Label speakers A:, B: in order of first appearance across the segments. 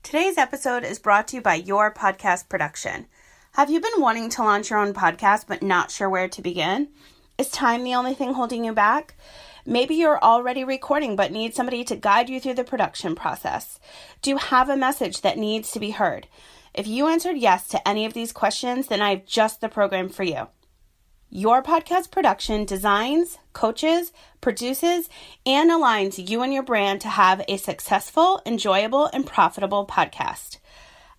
A: Today's episode is brought to you by Your Podcast Production. Have you been wanting to launch your own podcast but not sure where to begin? Is time the only thing holding you back? Maybe you're already recording but need somebody to guide you through the production process. Do you have a message that needs to be heard? If you answered yes to any of these questions, then I have just the program for you. Your Podcast Production designs, coaches, produces, and aligns you and your brand to have a successful, enjoyable, and profitable podcast.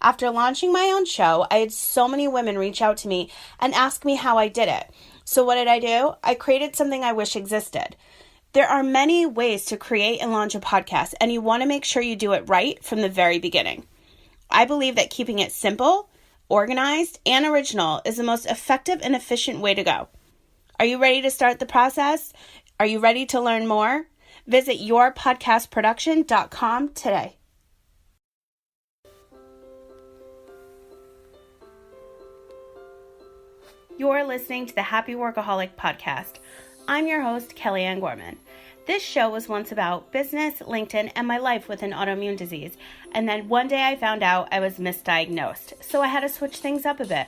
A: After launching my own show, I had so many women reach out to me and ask me how I did it. So what did I do? I created something I wish existed. There are many ways to create and launch a podcast, and you want to make sure you do it right from the very beginning. I believe that keeping it simple, organized, and original is the most effective and efficient way to go. Are you ready to start the process? Are you ready to learn more? Visit yourpodcastproduction.com today. You're listening to the Happy Workaholic Podcast. I'm your host, Kellyanne Gorman. This show was once about business, LinkedIn, and my life with an autoimmune disease. And then one day I found out I was misdiagnosed, so I had to switch things up a bit.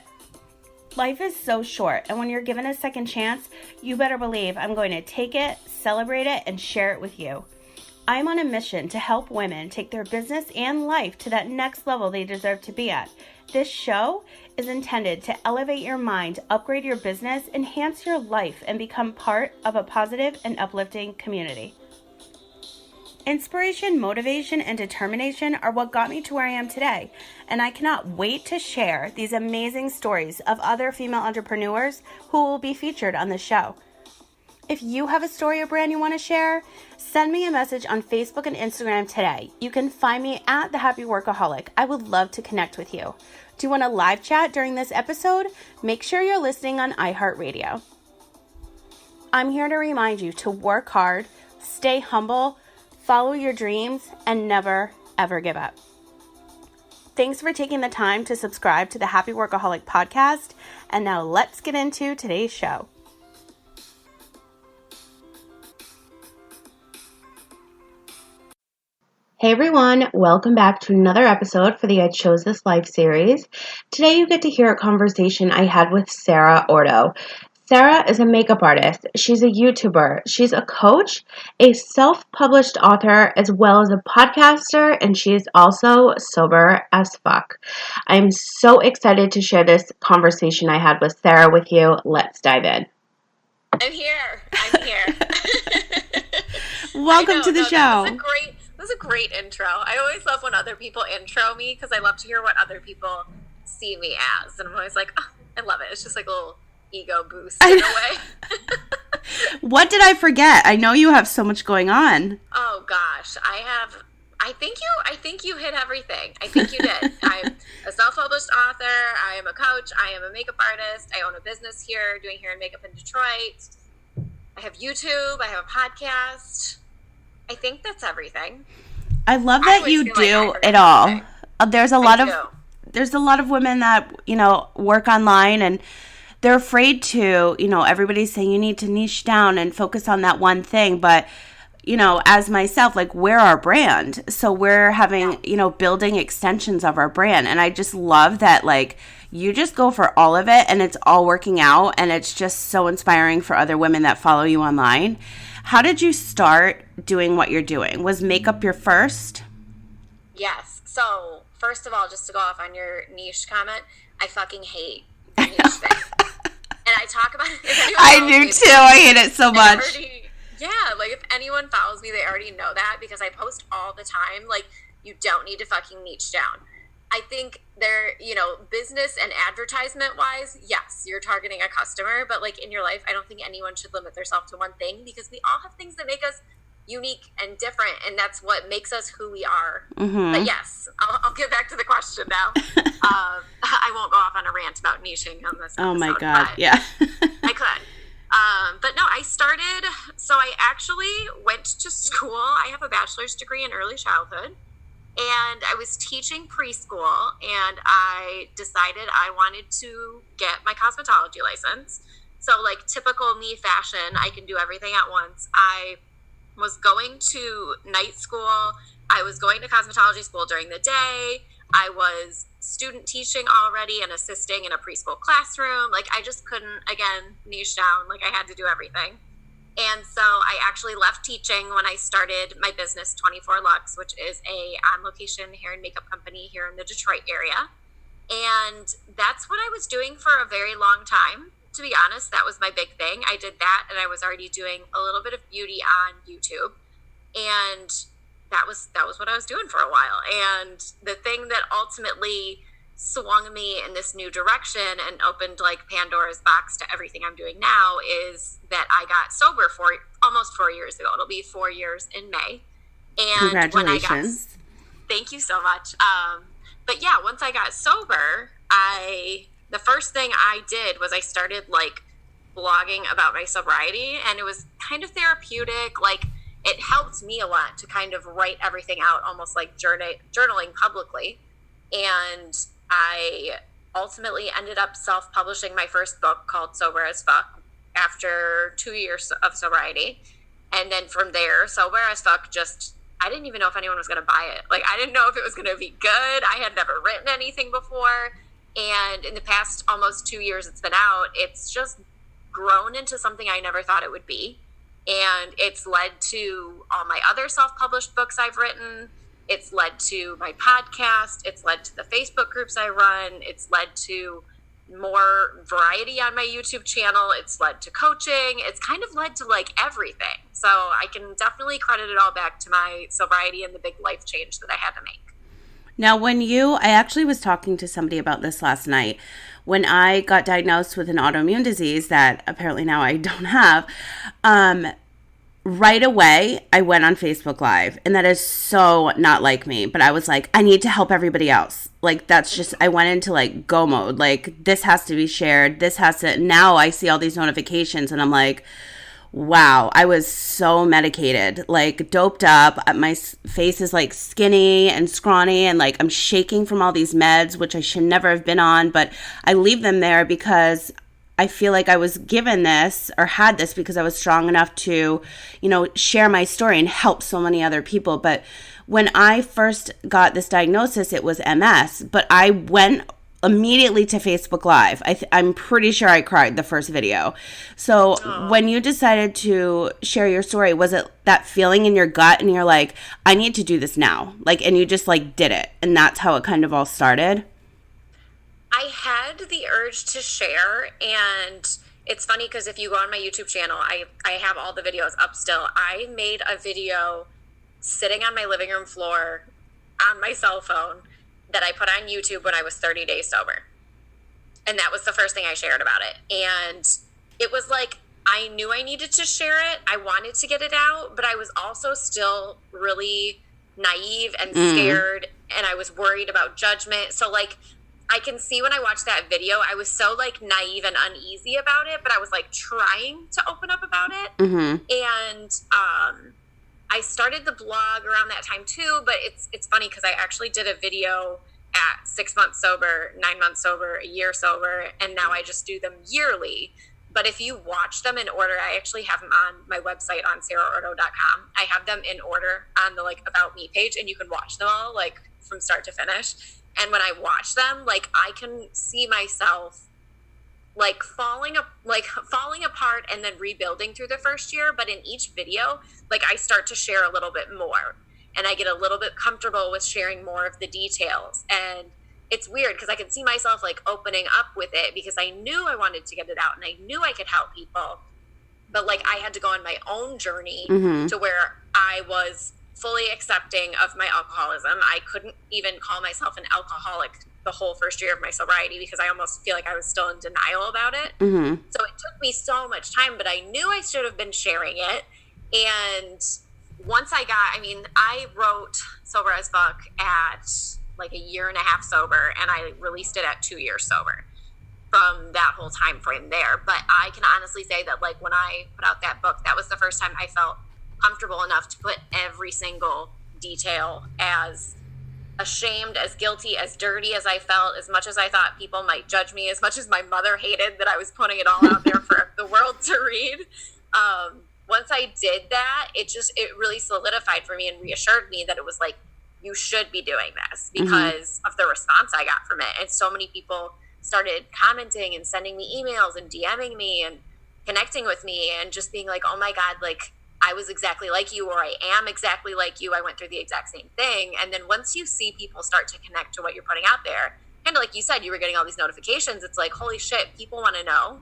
A: Life is so short, and when you're given a second chance, you better believe I'm going to take it, celebrate it, and share it with you. I'm on a mission to help women take their business and life to that next level they deserve to be at. This show is intended to elevate your mind, upgrade your business, enhance your life, and become part of a positive and uplifting community. Inspiration, motivation, and determination are what got me to where I am today, and I cannot wait to share these amazing stories of other female entrepreneurs who will be featured on the show. If you have a story or brand you want to share, send me a message on Facebook and Instagram today. You can find me at The Happy Workaholic. I would love to connect with you. Do you want a live chat during this episode? Make sure you're listening on iHeartRadio. I'm here to remind you to work hard, stay humble, follow your dreams, and never, ever give up. Thanks for taking the time to subscribe to the Happy Workaholic Podcast. And now let's get into today's show. Hey everyone, welcome back to another episode for the I Chose This Life series. Today you get to hear a conversation I had with Sarah Ordo. Sarah is a makeup artist, she's a YouTuber, she's a coach, a self-published author, as well as a podcaster, and she is also sober as fuck. I'm so excited to share this conversation I had with Sarah with you. Let's dive in.
B: I'm here.
A: Welcome to the show.
B: That was a great intro. I always love when other people intro me because I love to hear what other people see me as. And I'm always like, oh, I love it. It's just like a little ego boost in a way.
A: What did I forget? I know you have so much going on.
B: Oh gosh, I think you hit everything. I think you did. I'm a self-published author. I am a coach. I am a makeup artist. I own a business here, doing hair and makeup in Detroit. I have YouTube. I have a podcast. I think that's everything.
A: I love that you do it all. There's a lot of women that, work online and they're afraid to, everybody's saying you need to niche down and focus on that one thing. But, as myself, we're our brand. So we're having, building extensions of our brand. And I just love that, you just go for all of it and it's all working out. And it's just so inspiring for other women that follow you online. How did you start doing what you're doing? Was makeup your first?
B: Yes. So, first of all, just to go off on your niche comment, I fucking hate the niche thing. And I talk about it.
A: I do too. I hate it so much.
B: If anyone follows me, they already know that because I post all the time. You don't need to fucking niche down. I think business and advertisement wise, yes, you're targeting a customer, but in your life, I don't think anyone should limit themselves to one thing because we all have things that make us unique and different, and that's what makes us who we are. Mm-hmm. But yes, I'll get back to the question now. I won't go off on a rant about niching on this episode.
A: Oh my God, yeah.
B: I could. But no, I actually went to school. I have a bachelor's degree in early childhood. And I was teaching preschool, and I decided I wanted to get my cosmetology license. So, typical me fashion, I can do everything at once. I was going to night school. I was going to cosmetology school during the day. I was student teaching already and assisting in a preschool classroom. Like, I just couldn't, again, niche down. Like, I had to do everything. And so I actually left teaching when I started my business, 24 Lux, which is a on-location hair and makeup company here in the Detroit area. And that's what I was doing for a very long time. To be honest, that was my big thing. I did that, and I was already doing a little bit of beauty on YouTube. And that was what I was doing for a while. And the thing that ultimately swung me in this new direction and opened like Pandora's box to everything I'm doing now is that I got sober for almost 4 years ago. It'll be 4 years in May. And
A: congratulations.
B: Thank you so much. But yeah, once I got sober, the first thing I did was I started like blogging about my sobriety, and it was kind of therapeutic. Like, it helped me a lot to kind of write everything out, almost like journaling publicly. And I ultimately ended up self-publishing my first book called Sober as Fuck after 2 years of sobriety. And then from there, Sober as Fuck I didn't even know if anyone was going to buy it. Like, I didn't know if it was going to be good. I had never written anything before. And in the past almost 2 years it's been out, it's just grown into something I never thought it would be. And it's led to all my other self-published books I've written. It's led to my podcast. It's led to the Facebook groups I run. It's led to more variety on my YouTube channel. It's led to coaching. It's kind of led to like everything. So I can definitely credit it all back to my sobriety and the big life change that I had to make.
A: Now, I actually was talking to somebody about this last night. When I got diagnosed with an autoimmune disease that apparently now I don't have, right away, I went on Facebook Live, and that is so not like me, but I was like, I need to help everybody else. Like, that's just, I went into like go mode. Like, this has to be shared. Now I see all these notifications, and I'm like, wow, I was so medicated, like doped up. My face is like skinny and scrawny, and like I'm shaking from all these meds, which I should never have been on, but I leave them there because I feel like I was given this or had this because I was strong enough to, share my story and help so many other people. But when I first got this diagnosis, it was MS, but I went immediately to Facebook Live. I'm pretty sure I cried the first video. So when you decided to share your story, was it that feeling in your gut and you're like, I need to do this now? Like, and you just like did it, and that's how it kind of all started?
B: I had the urge to share, and it's funny because if you go on my YouTube channel, I have all the videos up still. I made a video sitting on my living room floor on my cell phone that I put on YouTube when I was 30 days sober. And that was the first thing I shared about it. And it was like, I knew I needed to share it. I wanted to get it out, but I was also still really naive and scared, and I was worried about judgment. So like, I can see when I watched that video, I was so like naive and uneasy about it, but I was like trying to open up about it. And I started the blog around that time too, but it's funny because I actually did a video at 6 months sober, 9 months sober, a year sober, and now I just do them yearly. But if you watch them in order, I actually have them on my website on sarahordo.com. I have them in order on the like About Me page, and you can watch them all like from start to finish. And when I watch them, like I can see myself like falling apart and then rebuilding through the first year. But in each video, like I start to share a little bit more, and I get a little bit comfortable with sharing more of the details. And it's weird because I can see myself like opening up with it because I knew I wanted to get it out and I knew I could help people. But like I had to go on my own journey to where I was fully accepting of my alcoholism. I couldn't even call myself an alcoholic the whole first year of my sobriety because I almost feel like I was still in denial about it. So it took me so much time, but I knew I should have been sharing it. And once I wrote Sober as Fuck at like a year and a half sober, and I released it at 2 years sober from that whole time frame there. But I can honestly say that like when I put out that book, that was the first time I felt comfortable enough to put every single detail, as ashamed, as guilty, as dirty as I felt, as much as I thought people might judge me, as much as my mother hated that I was putting it all out there for the world to read. Once I did that, it really solidified for me and reassured me that it was like you should be doing this because of the response I got from it. And so many people started commenting and sending me emails and DMing me and connecting with me and just being like, oh my God, like I was exactly like you, or I am exactly like you. I went through the exact same thing. And then once you see people start to connect to what you're putting out there, kind of like you said, you were getting all these notifications. It's like, holy shit, people want to know.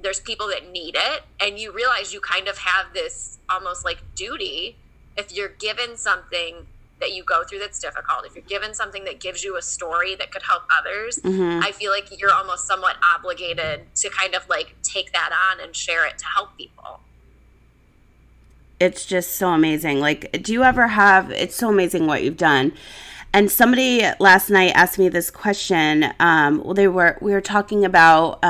B: There's people that need it. And you realize you kind of have this almost like duty. If you're given something that you go through that's difficult, if you're given something that gives you a story that could help others, I feel like you're almost somewhat obligated to kind of like take that on and share it to help people.
A: It's just so amazing. Like, do you ever have, it's so amazing what you've done. And somebody last night asked me this question. We were talking about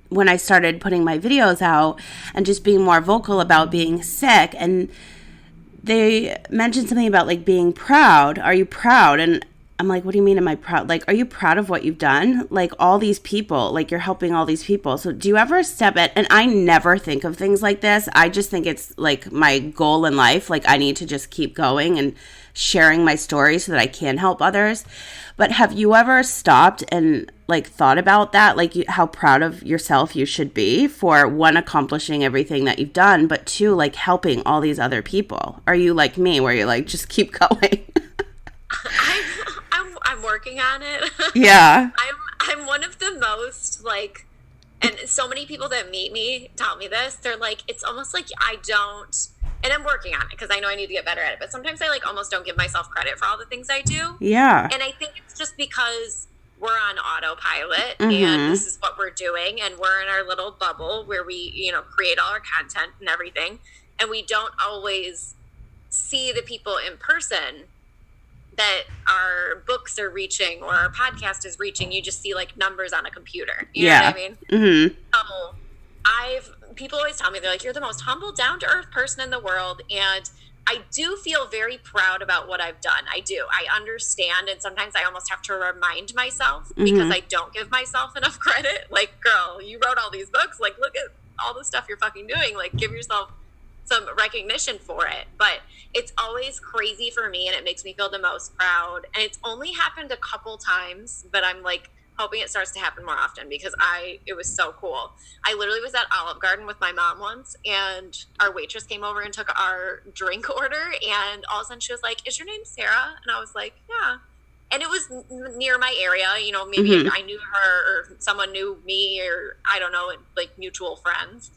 A: when I started putting my videos out and just being more vocal about being sick. And they mentioned something about like being proud. Are you proud? And I'm like, what do you mean am I proud? Like, are you proud of what you've done? Like all these people, like you're helping all these people. So do you ever step at, and I never think of things like this. I just think it's like my goal in life. Like I need to just keep going and sharing my story so that I can help others. But have you ever stopped and like thought about that? Like how proud of yourself you should be for one, accomplishing everything that you've done, but two, like helping all these other people. Are you like me where you're like, just keep going?
B: I'm working on it.
A: Yeah.
B: I'm one of the most like, and so many people that meet me tell me this. They're like, it's almost like I don't, and I'm working on it because I know I need to get better at it. But sometimes I like almost don't give myself credit for all the things I do.
A: Yeah.
B: And I think it's just because we're on autopilot and this is what we're doing. And we're in our little bubble where we, you know, create all our content and everything. And we don't always see the people in person that our books are reaching or our podcast is reaching. You just see like numbers on a computer. You know what I mean? So people always tell me, they're like, you're the most humble, down to earth person in the world. And I do feel very proud about what I've done. I do. I understand. And sometimes I almost have to remind myself because I don't give myself enough credit. Like, girl, you wrote all these books. Like, look at all the stuff you're fucking doing. Like, give yourself some recognition for it. But it's always crazy for me and it makes me feel the most proud. And it's only happened a couple times, but I'm like hoping it starts to happen more often because it was so cool. I literally was at Olive Garden with my mom once and our waitress came over and took our drink order, and all of a sudden she was like, is your name Sarah? And I was like, yeah. And it was near my area, you know, maybe I knew her or someone knew me, or I don't know, like mutual friends.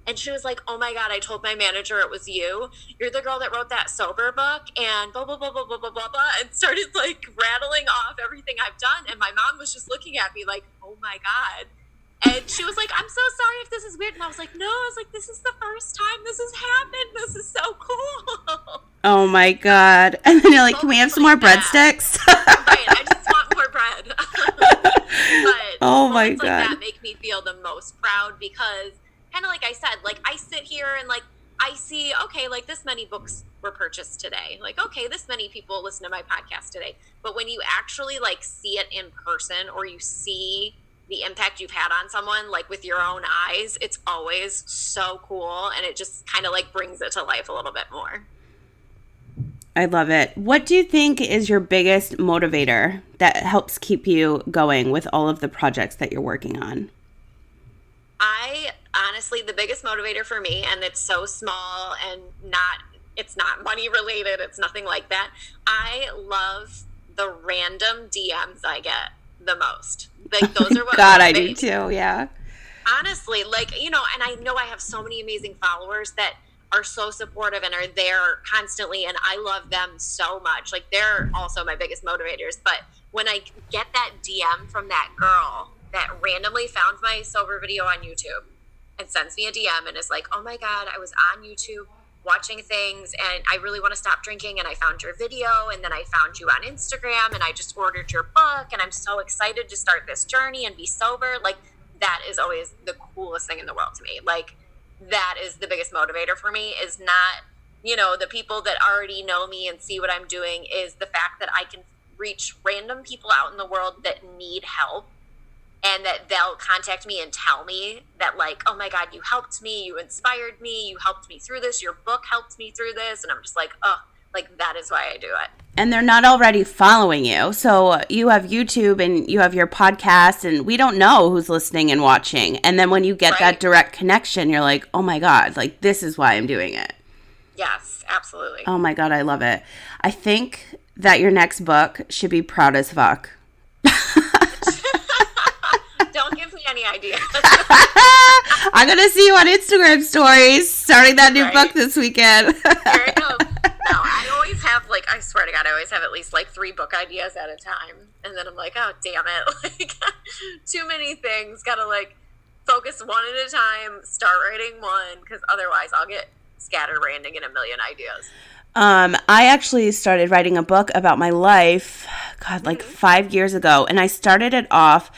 B: And she was like, oh my God, I told my manager it was you. You're the girl that wrote that sober book and blah, blah, blah, blah, blah, blah, blah, blah. And started like rattling off everything I've done. And my mom was just looking at me like, oh my God. And she was like, I'm so sorry if this is weird. And I was like, no, I was like, this is the first time this has happened. This is so cool.
A: Oh my God. And then you're like, can we have some more breadsticks?
B: Right. I just want more bread. But
A: oh my God.
B: Like that make me feel the most proud because kind of like I said, like I sit here and like I see, okay, like this many books were purchased today. Like, okay, this many people listen to my podcast today. But when you actually like see it in person or you see the impact you've had on someone like with your own eyes, it's always so cool. And it just kind of like brings it to life a little bit more.
A: I love it. What do you think is your biggest motivator that helps keep you going with all of the projects that you're working on?
B: Honestly, the biggest motivator for me, and it's so small and it's not money related, it's nothing like that. I love the random DMs I get the most. Like those are what
A: God, I do too, yeah.
B: Honestly, like, you know, and I know I have so many amazing followers that are so supportive and are there constantly, and I love them so much. Like they're also my biggest motivators. But when I get that DM from that girl that randomly found my sober video on YouTube and sends me a DM and is like, oh my God, I was on YouTube watching things and I really want to stop drinking and I found your video and then I found you on Instagram and I just ordered your book and I'm so excited to start this journey and be sober. Like that is always the coolest thing in the world to me. Like that is the biggest motivator for me, is not, you know, the people that already know me and see what I'm doing, is the fact that I can reach random people out in the world that need help. And that they'll contact me and tell me that like, oh my God, you helped me, you inspired me, you helped me through this, your book helped me through this. And I'm just like, oh, Like, that is why I do it.
A: And they're not already following you. So you have YouTube and you have your podcast, and we don't know who's listening and watching. And then when you get that direct connection, you're like, oh my God, like, this is why I'm doing it.
B: Yes, absolutely.
A: Oh my God, I love it. I think that your next book should be Proud as Fuck.
B: Don't give me any ideas.
A: I'm going to see you on Instagram stories starting that new book this weekend.
B: There it goes. No, I always have, like, I swear to God, I always have at least, like, 3 book ideas at a time. And then I'm like, oh, damn it. Like, too many things. Got to, like, focus one at a time, start writing one, because otherwise I'll get scatterbrained in a million ideas.
A: I actually started writing a book about my life, God, like 5 years ago. And I started it off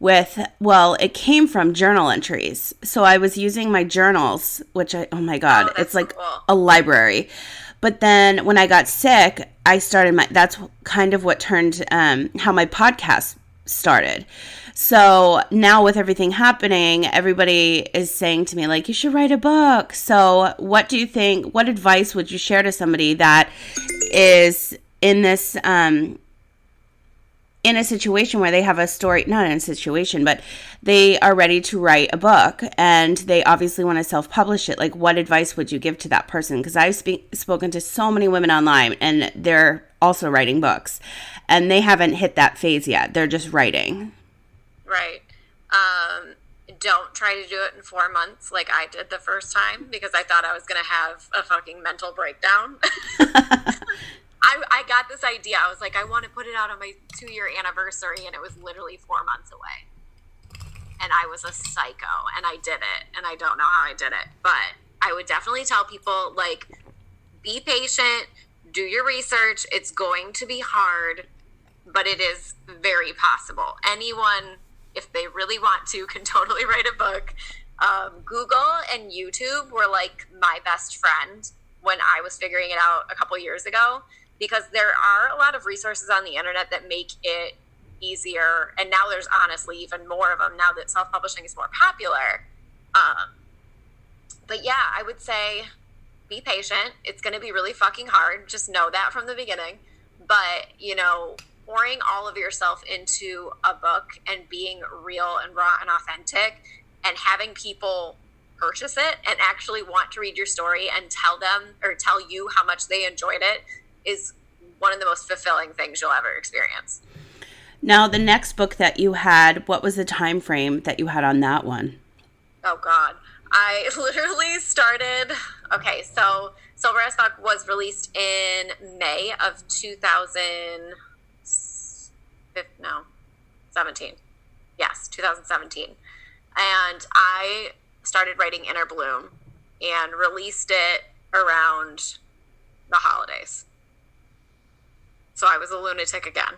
A: with, well, it came from journal entries. So I was using my journals, which oh my God, it's like a library. But then when I got sick, I started that's kind of what turned how my podcast started. So now with everything happening, everybody is saying to me, like, you should write a book. So what do you think, what advice would you share to somebody that is in this, in a situation where they have a story, not in a situation, but they are ready to write a book and they obviously want to self-publish it. Like, what advice would you give to that person? Because I've spoken to so many women online and they're also writing books and they haven't hit that phase yet. They're just writing.
B: Right. Don't try to do it in 4 months like I did the first time, because I thought I was going to have a fucking mental breakdown. I got this idea. I was like, I want to put it out on my 2-year anniversary, and it was literally 4 months away. And I was a psycho, and I did it, and I don't know how I did it. But I would definitely tell people, like, be patient, do your research. It's going to be hard, but it is very possible. Anyone, if they really want to, can totally write a book. Google and YouTube were, like, my best friend when I was figuring it out a couple years ago, because there are a lot of resources on the internet that make it easier. And now there's honestly even more of them now that self-publishing is more popular. But yeah, I would say be patient. It's going to be really fucking hard. Just know that from the beginning. But, you know, pouring all of yourself into a book and being real and raw and authentic and having people purchase it and actually want to read your story and tell them or tell you how much they enjoyed it is one of the most fulfilling things you'll ever experience.
A: Now, the next book that you had, what was the time frame that you had on that one?
B: Oh, God. I literally started... Okay, so Sober as Fuck was released in May of 2017. Yes, 2017. And I started writing Inner Bloom and released it around the holidays. So I was a lunatic again.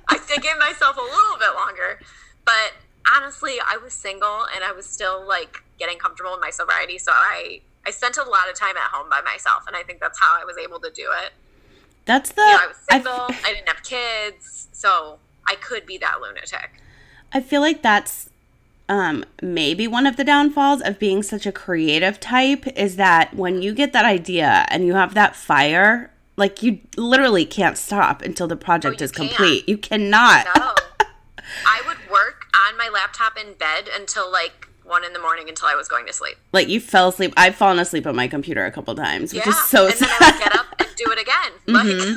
B: I did give myself a little bit longer, but honestly, I was single and I was still, like, getting comfortable in my sobriety. So I spent a lot of time at home by myself, and I think that's how I was able to do it.
A: That's the...
B: I was single, I didn't have kids, so I could be that lunatic.
A: I feel like that's maybe one of the downfalls of being such a creative type, is that when you get that idea and you have that fire, like, you literally can't stop until the project is complete. You cannot.
B: No. I would work on my laptop in bed until, like, 1 a.m. until I was going to sleep.
A: Like, you fell asleep. I've fallen asleep on my computer a couple times, which is so
B: and
A: sad.
B: And then I would get up and do it again.
A: Mm-hmm.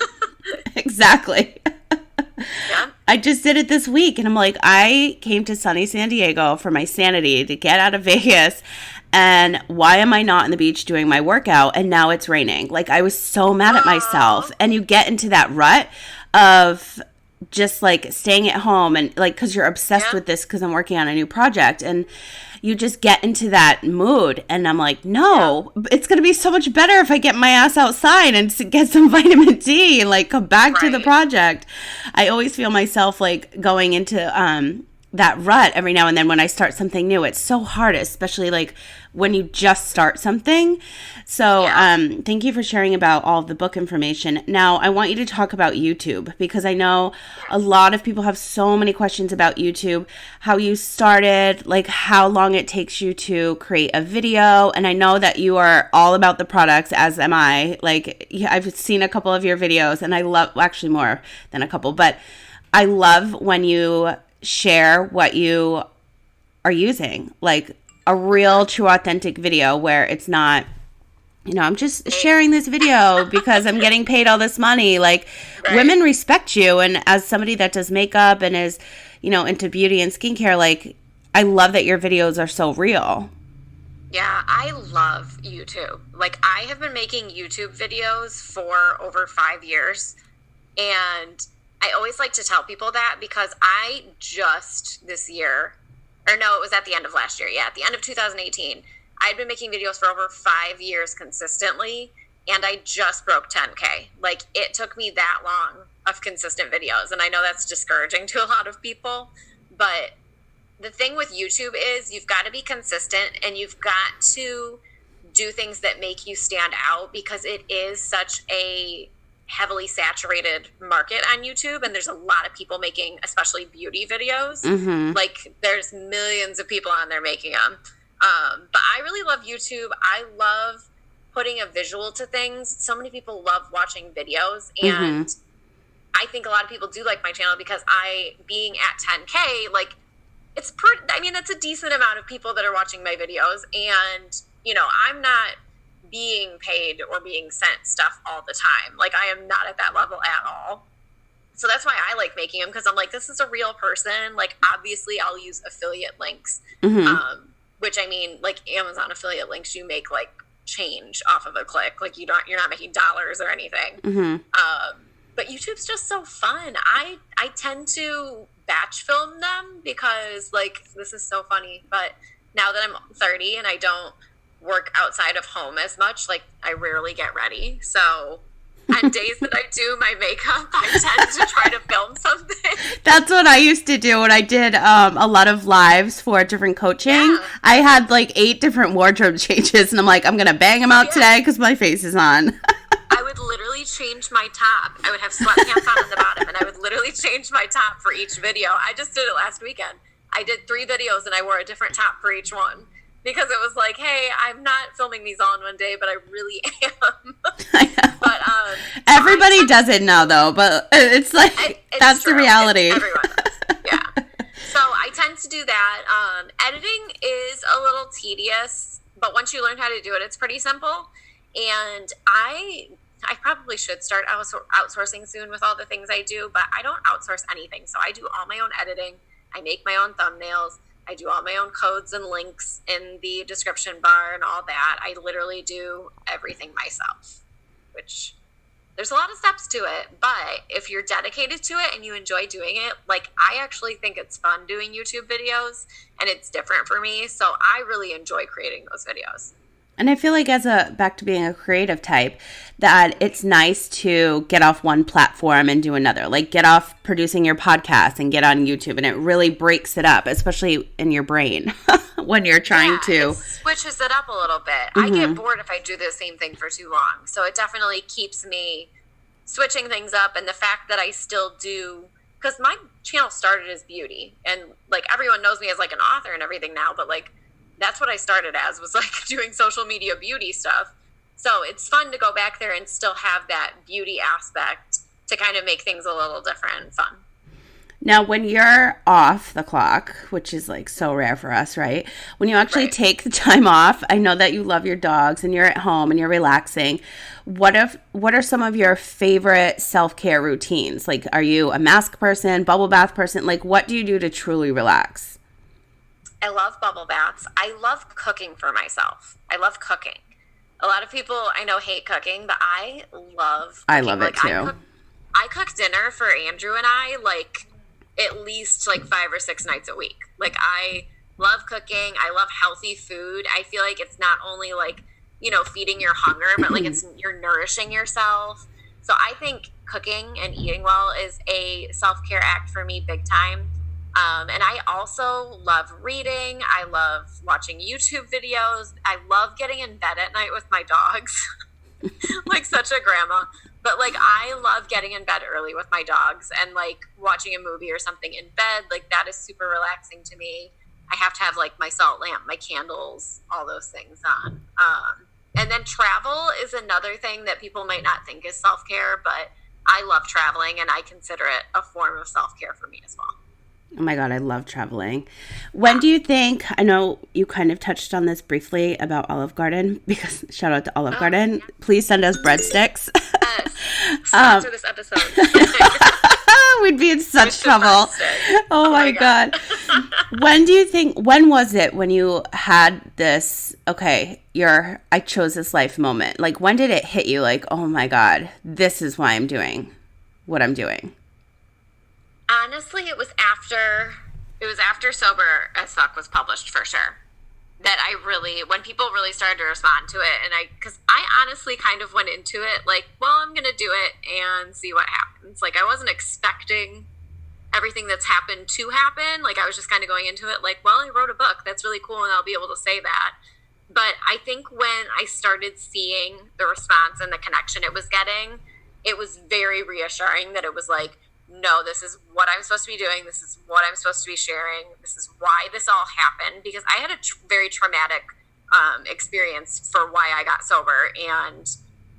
A: Exactly.
B: Yeah.
A: I just did it this week, and I'm like, I came to sunny San Diego for my sanity to get out of Vegas, and why am I not on the beach doing my workout? And now it's raining. Like, I was so mad at myself. And you get into that rut of just, like, staying at home and, like, because you're obsessed with this because I'm working on a new project, and you just get into that mood. And I'm like, no, it's going to be so much better if I get my ass outside and get some vitamin D and, like, come back to the project. I always feel myself, like, going into that rut every now and then when I start something new. It's so hard, especially like when you just start something. So thank you for sharing about all of the book information. Now I want you to talk about YouTube, because I know a lot of people have so many questions about YouTube, how you started, like how long it takes you to create a video. And I know that you are all about the products, as am I. Like, I've seen a couple of your videos, and I love, actually more than a couple, but I love when you share what you are using, like a real, true, authentic video where it's not, I'm just sharing this video because I'm getting paid all this money. Like, women respect you. And as somebody that does makeup and is, into beauty and skincare, like, I love that your videos are so real.
B: Yeah, I love YouTube. Like, I have been making YouTube videos for over 5 years. And I always like to tell people that because I just this year, or no, it was at the end of last year. Yeah, at the end of 2018, I'd been making videos for over 5 years consistently, and I just broke 10K. Like, it took me that long of consistent videos, and I know that's discouraging to a lot of people, but the thing with YouTube is you've got to be consistent, and you've got to do things that make you stand out, because it is such a heavily saturated market on YouTube, and there's a lot of people making, especially beauty videos. Like, there's millions of people on there making them. But I really love YouTube. I love putting a visual to things. So many people love watching videos, and I think a lot of people do like my channel because being at 10K, like, that's a decent amount of people that are watching my videos, and I'm not being paid or being sent stuff all the time. Like, I am not at that level at all. So that's why I like making them, because I'm like, this is a real person. Like, obviously I'll use affiliate links, which, like, Amazon affiliate links, you make like change off of a click. Like, you're not making dollars or anything. But YouTube's just so fun. I tend to batch film them because, like, this is so funny. But now that I'm 30 and I don't work outside of home as much, like, I rarely get ready. So on days that I do my makeup, I tend to try to film something.
A: That's what I used to do when I did a lot of lives for different coaching. Yeah. I had like 8 different wardrobe changes, and I'm like, I'm gonna bang them out today because my face is on.
B: I would literally change my top. I would have sweatpants on the bottom, and I would literally change my top for each video. I just did it last weekend. I did 3 videos, and I wore a different top for each one. Because it was like, hey, I'm not filming these all in one day, but I really am.
A: I know. But everybody does it now, though. But it's like that's true. The reality.
B: Everyone does. Yeah. So I tend to do that. Editing is a little tedious, but once you learn how to do it, it's pretty simple. And I probably should start outsourcing soon with all the things I do, but I don't outsource anything. So I do all my own editing. I make my own thumbnails. I do all my own codes and links in the description bar and all that. I literally do everything myself, which there's a lot of steps to it. But if you're dedicated to it and you enjoy doing it, like, I actually think it's fun doing YouTube videos, and it's different for me. So I really enjoy creating those videos.
A: And I feel like back to being a creative type, that it's nice to get off one platform and do another. Like, get off producing your podcast and get on YouTube, and it really breaks it up, especially in your brain when you're trying to.
B: It switches it up a little bit. I get bored if I do the same thing for too long. So it definitely keeps me switching things up. And the fact that I still do, because my channel started as beauty, and like, everyone knows me as like an author and everything now, but like, that's what I started as, was like doing social media beauty stuff. So it's fun to go back there and still have that beauty aspect to kind of make things a little different and fun.
A: Now, when you're off the clock, which is like so rare for us, right? When you actually take the time off, I know that you love your dogs and you're at home and you're relaxing. What are some of your favorite self-care routines? Like, are you a mask person, bubble bath person? Like, what do you do to truly relax?
B: I love bubble baths. I love cooking for myself. I love cooking. A lot of people I know hate cooking, but I love cooking.
A: I love it too.
B: I cook dinner for Andrew and I like at least like 5 or 6 nights a week. Like, I love cooking. I love healthy food. I feel like it's not only like, feeding your hunger, but like you're nourishing yourself. So I think cooking and eating well is a self-care act for me big time. And I also love reading. I love watching YouTube videos. I love getting in bed at night with my dogs, like such a grandma. But like, I love getting in bed early with my dogs and like watching a movie or something in bed. Like that is super relaxing to me. I have to have like my salt lamp, my candles, all those things on. And then travel is another thing that people might not think is self-care, but I love traveling and I consider it a form of self-care for me as well.
A: Oh my God, I love traveling. When do you think, I know you kind of touched on this briefly about Olive Garden, because shout out to Olive Garden. Yeah. Please send us breadsticks.
B: Yes. Sponsor this episode.
A: We'd be in such trouble. Oh my God. When was it when you had this, okay, I chose this life moment? Like, when did it hit you? Like, oh my God, this is why I'm doing what I'm doing.
B: Honestly, it was after Sober as Fuck was published, for sure, that when people really started to respond to it, and because I honestly kind of went into it like, well, I'm going to do it and see what happens. Like, I wasn't expecting everything that's happened to happen. Like, I was just kind of going into it like, well, I wrote a book. That's really cool, and I'll be able to say that. But I think when I started seeing the response and the connection it was getting, it was very reassuring that it was like, no, this is what I'm supposed to be doing. This is what I'm supposed to be sharing. This is why this all happened. Because I had a very traumatic experience for why I got sober. And,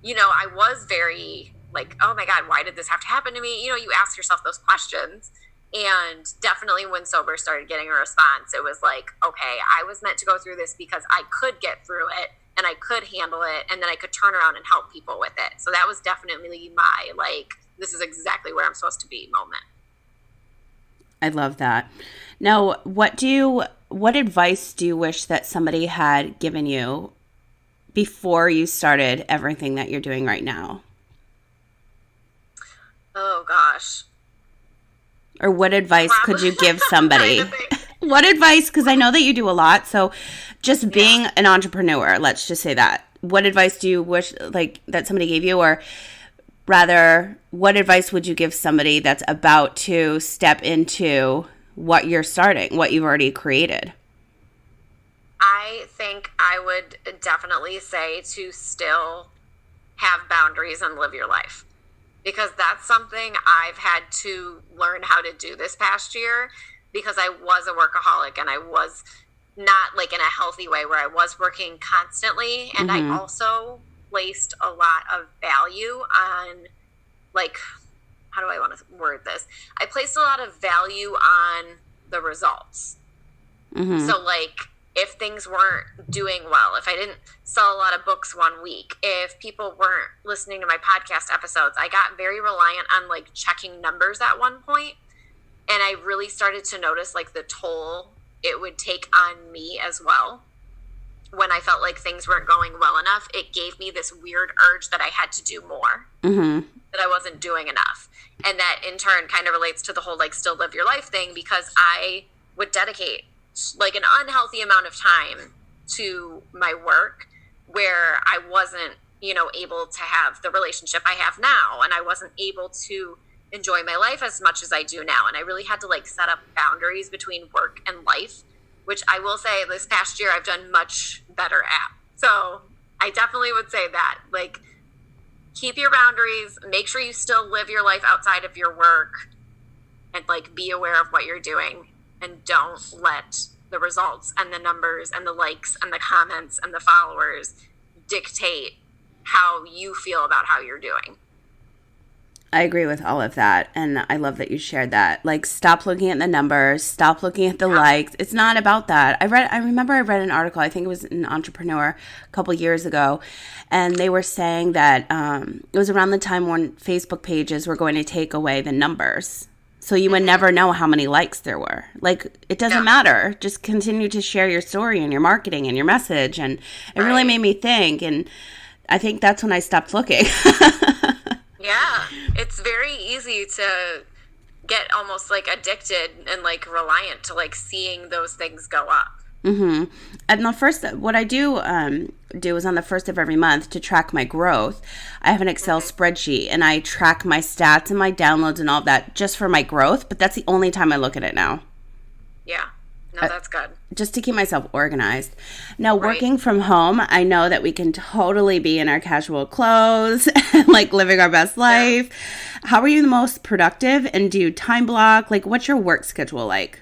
B: I was very like, oh my God, why did this have to happen to me? You ask yourself those questions. And definitely when Sober started getting a response, it was like, okay, I was meant to go through this because I could get through it and I could handle it, and then I could turn around and help people with it. So that was definitely my, like, this is exactly where I'm supposed to be moment.
A: I love that. Now, what advice do you wish that somebody had given you before you started everything that you're doing right now?
B: Oh gosh.
A: Or what advice could you give somebody? What advice? Because I know that you do a lot. So just being an entrepreneur, let's just say that. What advice do you wish that somebody gave you? Or rather, what advice would you give somebody that's about to step into what you're starting, what you've already created?
B: I think I would definitely say to still have boundaries and live your life. Because that's something I've had to learn how to do this past year, because I was a workaholic and I was not like in a healthy way where I was working constantly. And I also placed a lot of value on, like, how do I want to word this? I placed a lot of value on the results. So like, if things weren't doing well, if I didn't sell a lot of books one week, if people weren't listening to my podcast episodes, I got very reliant on like checking numbers at one point. And I really started to notice like the toll it would take on me as well. When I felt like things weren't going well enough, it gave me this weird urge that I had to do more, that I wasn't doing enough. And that in turn kind of relates to the whole like still live your life thing, because I would dedicate like an unhealthy amount of time to my work where I wasn't, able to have the relationship I have now. And I wasn't able to enjoy my life as much as I do now. And I really had to like set up boundaries between work and life, which I will say this past year I've done much better at. So I definitely would say that, like, keep your boundaries, make sure you still live your life outside of your work, and like be aware of what you're doing. And don't let the results and the numbers and the likes and the comments and the followers dictate how you feel about how you're doing.
A: I agree with all of that. And I love that you shared that. Like, stop looking at the numbers, stop looking at the likes. It's not about that. I remember I read an article, I think it was an Entrepreneur a couple years ago, and they were saying that it was around the time when Facebook pages were going to take away the numbers. So you would never know how many likes there were. Like, it doesn't matter. Just continue to share your story and your marketing and your message. And it really made me think. And I think that's when I stopped looking.
B: Yeah. It's very easy to get almost like addicted and like reliant to like seeing those things go up.
A: And what I do is on the first of every month to track my growth, I have an Excel spreadsheet and I track my stats and my downloads and all of that just for my growth. But that's the only time I look at it now.
B: Yeah. No, that's good.
A: Just to keep myself organized. Now,
B: Right.
A: working from home, I know that we can totally be in our casual clothes and like living our best life. Yeah. How are you the most productive, and do you time block? Like, what's your work schedule like?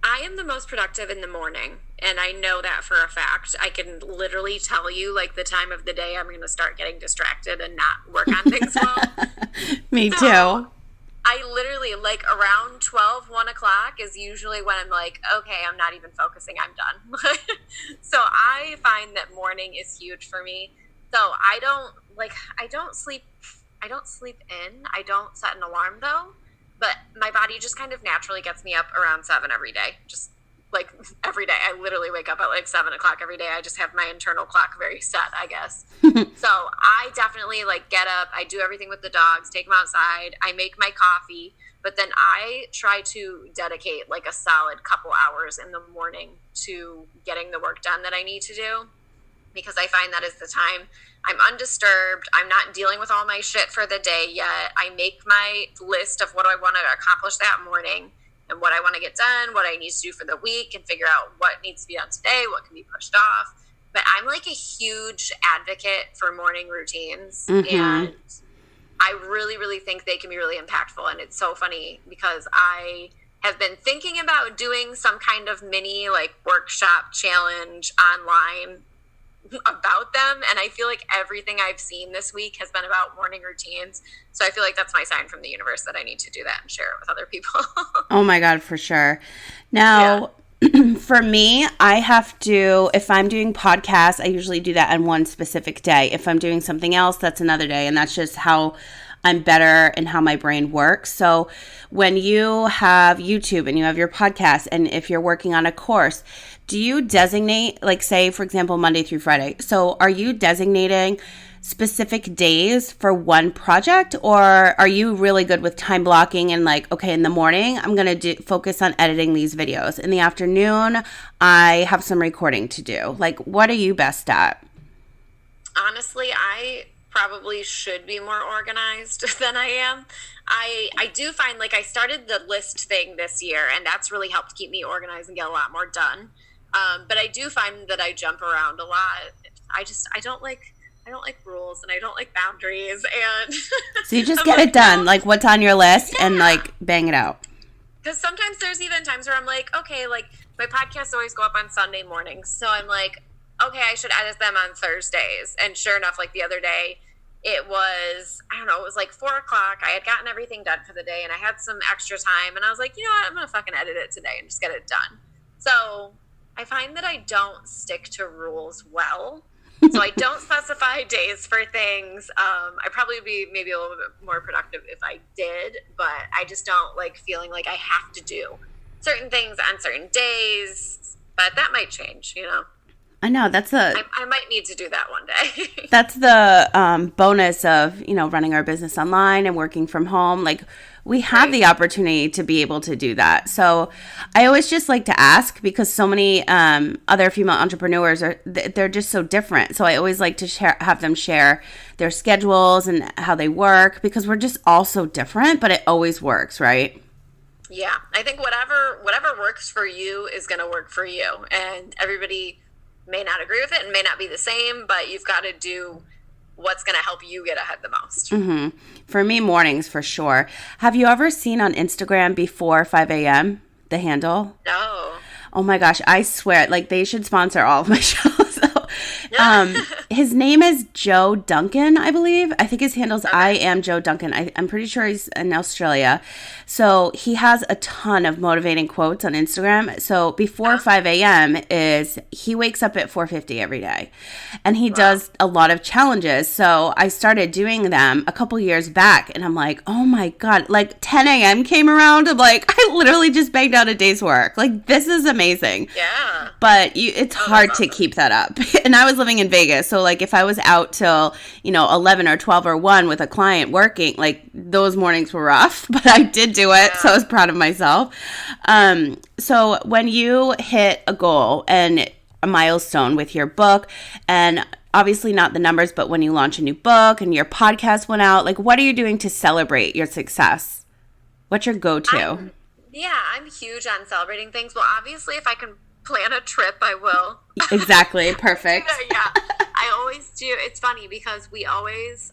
B: I am the most productive in the morning, and I know that for a fact. I can literally tell you like the time of the day I'm going to start getting distracted and not work on things well.
A: Me too.
B: I literally, like, around 12, 1 o'clock is usually when I'm like, okay, I'm not even focusing, I'm done. So I find that morning is huge for me. So I don't sleep in. I don't set an alarm, though. But my body just kind of naturally gets me up around 7 every day. Just, like, every day. I literally wake up at, like, 7 o'clock every day. I just have my internal clock very set, I guess. So I definitely, like, get up. I do everything with the dogs, take them outside. I make my coffee. But then I try to dedicate, like, a solid couple hours in the morning to getting the work done that I need to do. Because I find that is the time I'm undisturbed. I'm not dealing with all my shit for the day yet. I make my list of what I want to accomplish that morning and what I want to get done, what I need to do for the week, and figure out what needs to be done today, what can be pushed off. But I'm like a huge advocate for morning routines. Mm-hmm. And I really, really think they can be really impactful. And it's so funny because I have been thinking about doing some kind of mini like workshop challenge online about them, and I feel like everything I've seen this week has been about morning routines, so I feel like that's my sign from the universe that I need to do that and share it with other people.
A: Oh my God, for sure. Now, for me, I have to, if I'm doing podcasts, I usually do that on one specific day. If I'm doing something else, that's another day, and that's just how I'm better and how my brain works. So when you have YouTube and you have your podcast, and if you're working on a course, do you designate, like, say, for example, Monday through Friday? So are you designating specific days for one project, or are you really good with time blocking and like, okay, in the morning, I'm going to focus on editing these videos. In the afternoon, I have some recording to do. Like, what are you best at?
B: Honestly, I probably should be more organized than I am. I do find like I started the list thing this year, and that's really helped keep me organized and get a lot more done. But I do find that I jump around a lot. I don't like rules, and I don't like boundaries. And
A: so you just get it done, like what's on your list, and like bang it out.
B: Because sometimes there's even times where I'm like, okay, like my podcasts always go up on Sunday mornings, so I'm like, okay, I should edit them on Thursdays. And sure enough, like the other day, it was, I don't know, it was like 4 o'clock. I had gotten everything done for the day, and I had some extra time, and I was like, you know what, I'm going to fucking edit it today and just get it done. So I find that I don't stick to rules well. So I don't specify days for things. I probably would be maybe a little bit more productive if I did, but I just don't like feeling like I have to do certain things on certain days. But that might change, you know.
A: I know,
B: I might need to do that one day.
A: That's the bonus of, you know, running our business online and working from home. Like, we have the opportunity to be able to do that. So I always just like to ask, because so many other female entrepreneurs they're just so different. So I always like to have them share their schedules and how they work, because we're just all so different, but it always works, right?
B: Yeah, I think whatever works for you is going to work for you, and everybody may not agree with it and may not be the same, but you've got to do what's going to help you get ahead the most.
A: Mm-hmm. For me, mornings for sure. Have you ever seen on Instagram before 5 a.m., the handle?
B: No.
A: Oh my gosh, I swear, like, they should sponsor all of my shows. His name is Joe Duncan, I believe. I think his handle's I am Joe Duncan. I'm pretty sure he's in Australia. So he has a ton of motivating quotes on Instagram. So before 5 a.m. is he wakes up at 4:50 every day. And he does a lot of challenges. So I started doing them a couple years back, and I'm like, oh my God, like 10 a.m. came around. I'm like, I literally just banged out a day's work. Like, this is amazing.
B: Yeah.
A: But it's hard to keep that up. And I was living in Vegas. So like if I was out till, 11 or 12 or 1 with a client working, like those mornings were rough, but I did do it. Yeah. So I was proud of myself. So when you hit a goal and a milestone with your book, and obviously not the numbers, but when you launch a new book and your podcast went out, like what are you doing to celebrate your success? What's your go-to?
B: Yeah, I'm huge on celebrating things. Well, obviously, if I can plan a trip, I will.
A: Exactly. Perfect.
B: Yeah, I always do. It's funny because we always,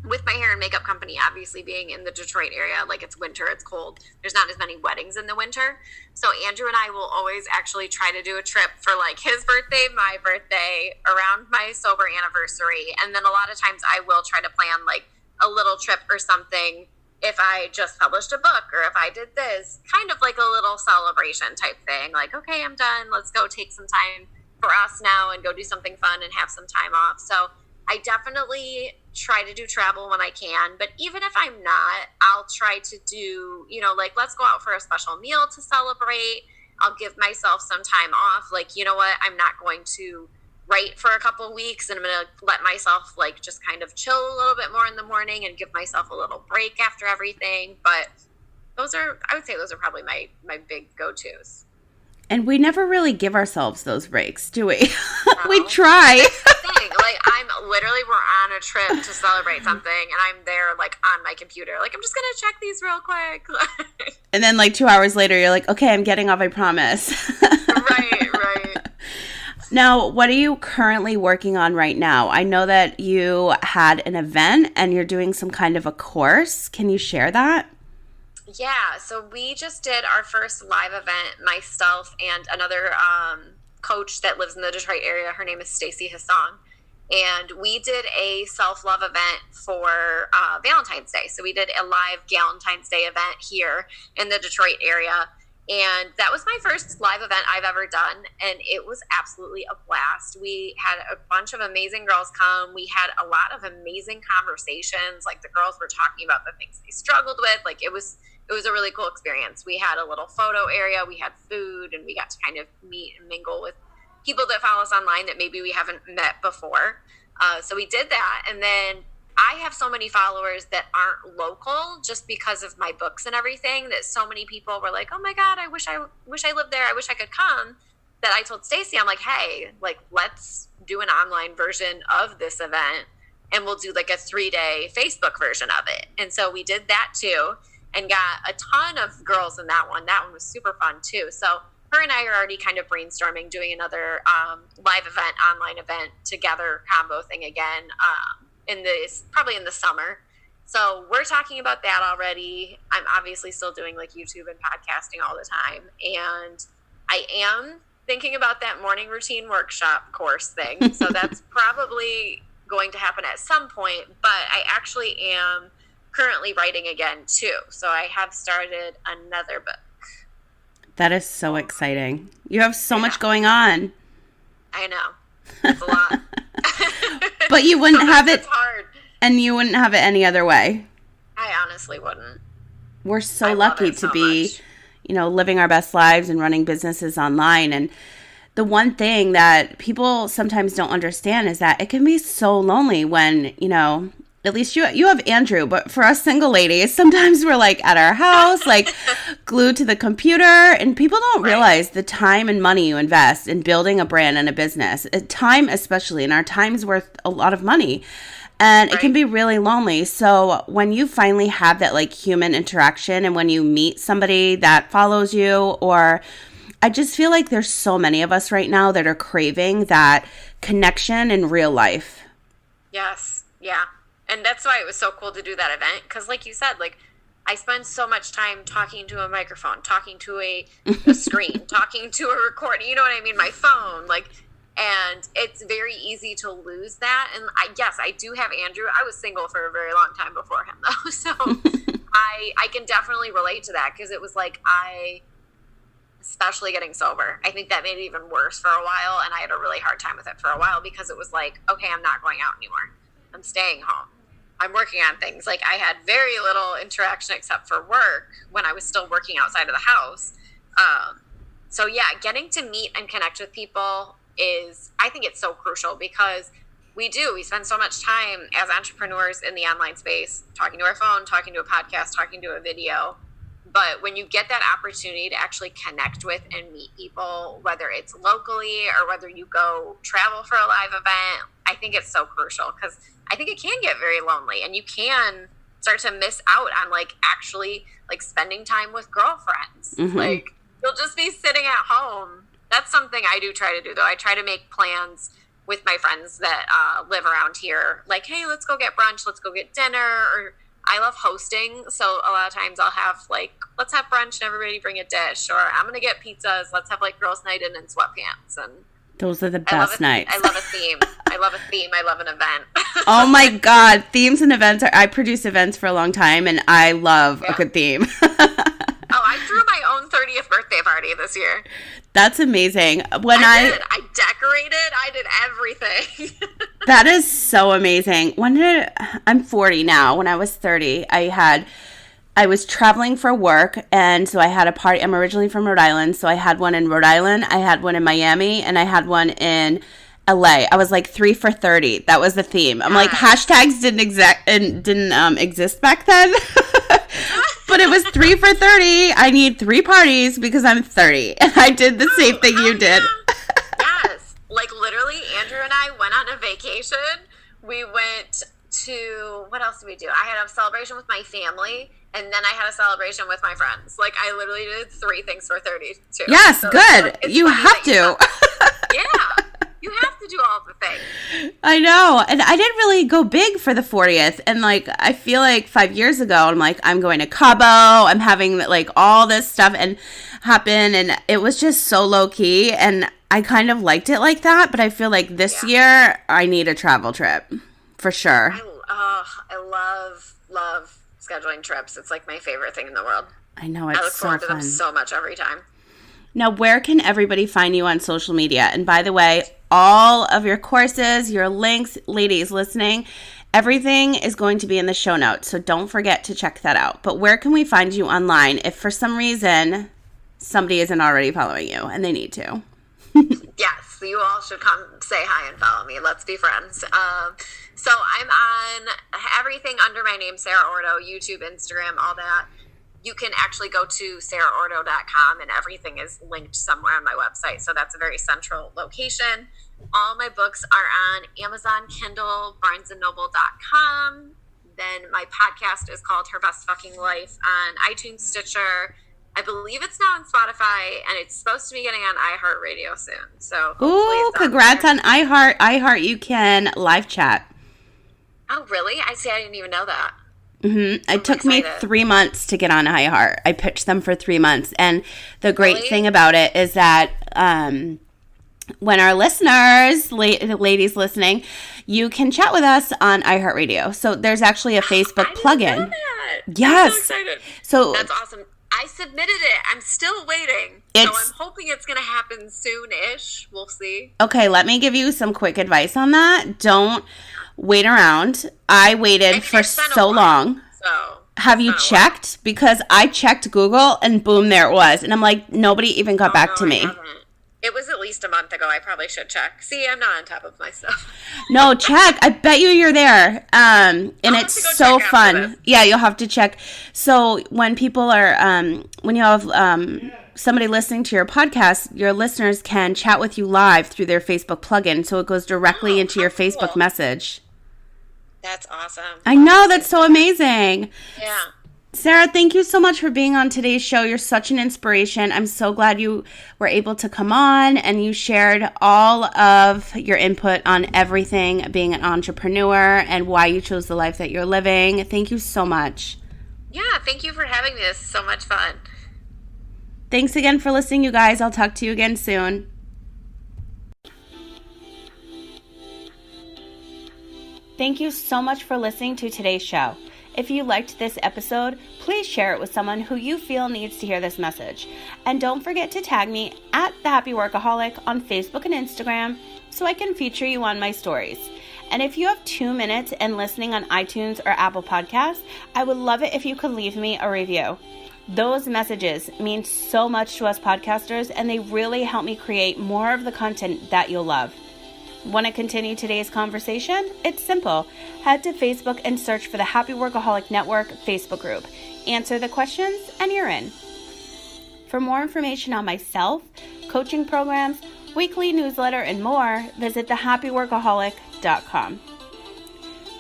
B: with my hair and makeup company, obviously being in the Detroit area, like it's winter, it's cold. There's not as many weddings in the winter. So Andrew and I will always actually try to do a trip for like his birthday, my birthday, around my sober anniversary. And then a lot of times I will try to plan like a little trip or something if I just published a book or if I did this, kind of like a little celebration type thing. Like, okay, I'm done. Let's go take some time for us now and go do something fun and have some time off. So I definitely try to do travel when I can, but even if I'm not, I'll try to do, like, let's go out for a special meal to celebrate. I'll give myself some time off. Like, you know what? I'm not going to write for a couple weeks and I'm going to let myself like just kind of chill a little bit more in the morning and give myself a little break after everything. But I would say those are probably my big go-tos.
A: And we never really give ourselves those breaks, do we? We try.
B: Like we're on a trip to celebrate something and I'm there like on my computer. Like I'm just going to check these real quick.
A: And then like 2 hours later, you're like, okay, I'm getting off, I promise.
B: Right.
A: Now, what are you currently working on right now? I know that you had an event and you're doing some kind of a course. Can you share that?
B: Yeah, so we just did our first live event, myself and another coach that lives in the Detroit area. Her name is Stacy Hassan. And we did a self-love event for Valentine's Day. So we did a live Galentine's Day event here in the Detroit area. And that was my first live event I've ever done. And it was absolutely a blast. We had a bunch of amazing girls come. We had a lot of amazing conversations. Like the girls were talking about the things they struggled with. Like it was a really cool experience. We had a little photo area. We had food and we got to kind of meet and mingle with people that follow us online that maybe we haven't met before. So we did that. And then I have so many followers that aren't local just because of my books and everything, that so many people were like, oh my God, I wish I lived there. I wish I could come. That I told Stacy, I'm like, hey, like, let's do an online version of this event and we'll do like a 3-day Facebook version of it. And so we did that too and got a ton of girls in that one. That one was super fun too. So her and I are already kind of brainstorming doing another live event, online event together combo thing again. Probably in the summer. So we're talking about that already. I'm obviously still doing like YouTube and podcasting all the time. And I am thinking about that morning routine workshop course thing. So that's probably going to happen at some point, but I actually am currently writing again too. So I have started another book.
A: That is so exciting. You have so much going on.
B: I know. It's a lot.
A: But you wouldn't have it,
B: hard.
A: And you wouldn't have it any other way.
B: I honestly wouldn't.
A: We're so lucky to be, living our best lives and running businesses online. And the one thing that people sometimes don't understand is that it can be so lonely when, at least you have Andrew, but for us single ladies, sometimes we're like at our house, like glued to the computer, and people don't realize the time and money you invest in building a brand and a business. Time especially, and our time's worth a lot of money, and it can be really lonely. So when you finally have that like human interaction, and when you meet somebody that follows you, or I just feel like there's so many of us right now that are craving that connection in real life.
B: Yes, yeah. And that's why it was so cool to do that event. Because like you said, like I spend so much time talking to a microphone, talking to a screen, talking to a recording, you know what I mean? My phone, and it's very easy to lose that. And I do have Andrew. I was single for a very long time before him though. So I can definitely relate to that because it was like especially getting sober, I think that made it even worse for a while. And I had a really hard time with it for a while because it was like, okay, I'm not going out anymore. I'm staying home. I'm working on things. Like I had very little interaction except for work when I was still working outside of the house. So yeah, getting to meet and connect with people I think it's so crucial because we spend so much time as entrepreneurs in the online space, talking to our phone, talking to a podcast, talking to a video. But when you get that opportunity to actually connect with and meet people, whether it's locally or whether you go travel for a live event, I think it's so crucial because I think it can get very lonely and you can start to miss out on like actually like spending time with girlfriends. Like you'll just be sitting at home. That's something I do try to do though. I try to make plans with my friends that live around here. Like, hey, let's go get brunch. Let's go get dinner. Or I love hosting. So a lot of times I'll have like, let's have brunch and everybody bring a dish. Or I'm going to get pizzas. Let's have like girls' night in sweatpants. And
A: those are the best nights.
B: I love a theme. I love a theme. I love an event.
A: Oh my God. Themes and events I produce events for a long time and I love a good theme.
B: I threw my own 30th birthday party this year.
A: That's amazing.
B: I decorated. I did everything.
A: That is so amazing. I'm 40 now. When I was 30, I was traveling for work, and so I had a party. I'm originally from Rhode Island, so I had one in Rhode Island, I had one in Miami, and I had one in LA. I was like 3 for 30. That was the theme. I'm like, hashtags didn't exist back then. But it was 3 for 30. I need 3 parties because I'm 30. And I did the same thing you did.
B: Yes. Like literally, Andrew and I went on a vacation. We went to, what else did we do? I had a celebration with my family, and then I had a celebration with my friends. Like I literally did 3 things for 30 too.
A: Yes, so good. You have to.
B: Yeah. You have to do all the things.
A: I know. And I didn't really go big for the 40th. And like, I feel like 5 years ago, I'm like, I'm going to Cabo. I'm having like all this stuff and happen. And it was just so low key. And I kind of liked it like that. But I feel like this year I need a travel trip for sure.
B: I love scheduling trips. It's like my favorite thing in the world.
A: I know. It's
B: I look forward
A: so
B: to them so much every time.
A: Now, where can everybody find you on social media? And by the way, all of your courses, your links, ladies listening, everything is going to be in the show notes. So don't forget to check that out. But where can we find you online if for some reason somebody isn't already following you and they need to?
B: Yes, you all should come say hi and follow me. Let's be friends. So I'm on everything under my name, Sarah Ordo, YouTube, Instagram, all that. You can actually go to sarahordo.com and everything is linked somewhere on my website. So that's a very central location. All my books are on Amazon, Kindle, barnesandnoble.com. Then my podcast is called Her Best Fucking Life on iTunes, Stitcher. I believe it's now on Spotify, and it's supposed to be getting on iHeartRadio soon. So
A: ooh, congrats on iHeart. iHeart, you can live chat.
B: Oh, really? I didn't even know that.
A: Mm-hmm. It took me 3 months to get on iHeart. I pitched them for 3 months. And the great thing about it is that when our listeners, ladies listening, you can chat with us on iHeartRadio. So there's actually a Facebook plugin.
B: Know that.
A: Yes.
B: I'm so excited.
A: So
B: that's awesome. I submitted it. I'm still waiting. So I'm hoping it's going to happen soon-ish. We'll see.
A: Okay, let me give you some quick advice on that. Don't wait around. I waited for so long. So have you checked? Because I checked Google and boom, there it was. And I'm like, nobody even got back to me.
B: It was at least a month ago. I probably should check. See, I'm not on top of my stuff.
A: No, check. I bet you're there. And it's so fun. Yeah, you'll have to check. So when people are, when you have somebody listening to your podcast, your listeners can chat with you live through their Facebook plugin. So it goes directly into your Facebook message.
B: That's awesome.
A: I know. That's so amazing.
B: Yeah.
A: Sarah, thank you so much for being on today's show. You're such an inspiration. I'm so glad you were able to come on and you shared all of your input on everything being an entrepreneur and why you chose the life that you're living. Thank you so much.
B: Yeah, thank you for having me. This is so much fun.
A: Thanks again for listening, you guys. I'll talk to you again soon. Thank you so much for listening to today's show. If you liked this episode, please share it with someone who you feel needs to hear this message. And don't forget to tag me at The Happy Workaholic on Facebook and Instagram so I can feature you on my stories. And if you have 2 minutes and listening on iTunes or Apple Podcasts, I would love it if you could leave me a review. Those messages mean so much to us podcasters, and they really help me create more of the content that you'll love. Want to continue today's conversation? It's simple. Head to Facebook and search for the Happy Workaholic Network Facebook group. Answer the questions and you're in. For more information on myself, coaching programs, weekly newsletter, and more, visit thehappyworkaholic.com.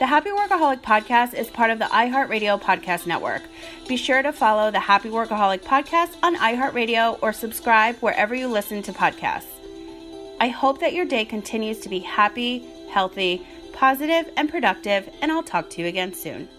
A: The Happy Workaholic Podcast is part of the iHeartRadio Podcast Network. Be sure to follow the Happy Workaholic Podcast on iHeartRadio or subscribe wherever you listen to podcasts. I hope that your day continues to be happy, healthy, positive, and productive, and I'll talk to you again soon.